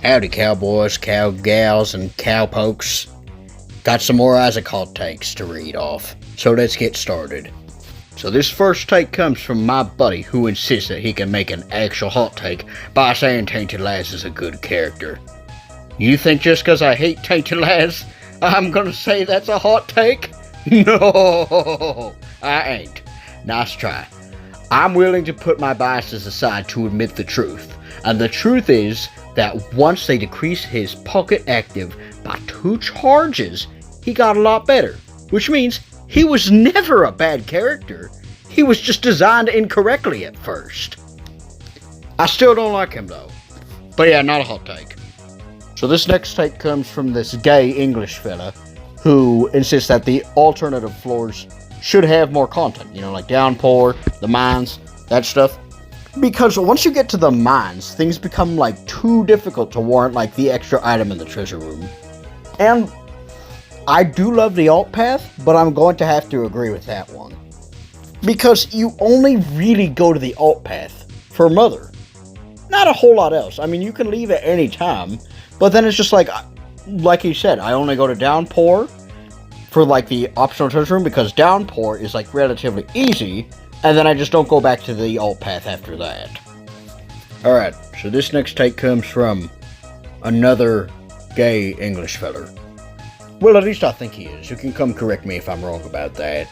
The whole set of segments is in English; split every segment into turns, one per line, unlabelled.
Howdy cowboys, cowgals, and cowpokes. Got some more Isaac hot takes to read off, so let's get started. So this first take comes from my buddy who insists that he can make an actual hot take by saying Tainted Laz is a good character. You think just because I hate Tainted Laz, I'm gonna say that's a hot take? No, I ain't. Nice try. I'm willing to put my biases aside to admit the truth, and the truth is that once they decreased his pocket active by 2 charges, he got a lot better, which means he was never a bad character. He was just designed incorrectly at first. I still don't like him though. But yeah, not a hot take. So this next take comes from this gay English fella who insists that the alternative floors should have more content, like Downpour, the mines, that stuff. Because once you get to the mines, things become too difficult to warrant the extra item in the treasure room. And I do love the alt path, but I'm going to have to agree with that one. Because you only really go to the alt path for Mother. Not a whole lot else. I mean, you can leave at any time, but then it's just like he said, I only go to Downpour for the optional treasure room because Downpour is relatively easy, and then I just don't go back to the alt path after that. Alright, so this next take comes from another gay English feller. Well, at least I think he is. You can come correct me if I'm wrong about that.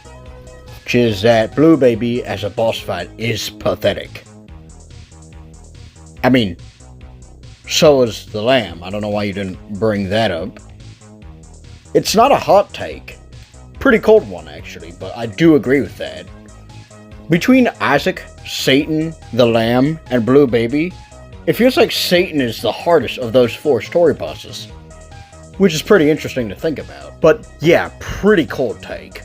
Which is that Blue Baby as a boss fight is pathetic. I mean, so is the lamb. I don't know why you didn't bring that up. It's not a hot take. Pretty cold one, actually, but I do agree with that. Between Isaac, Satan, the lamb, and Blue Baby, it feels like Satan is the hardest of those 4 story bosses. Which is pretty interesting to think about. But yeah, pretty cold take.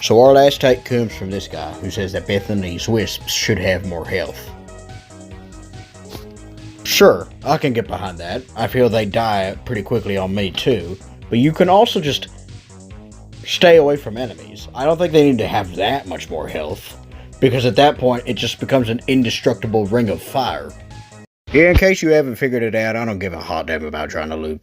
So our last take comes from this guy who says that Bethany's wisps should have more health. Sure, I can get behind that. I feel they die pretty quickly on me too. But you can also just stay away from enemies. I don't think they need to have that much more health, because at that point it just becomes an indestructible ring of fire. Yeah, in case you haven't figured it out, I don't give a hot damn about trying to loot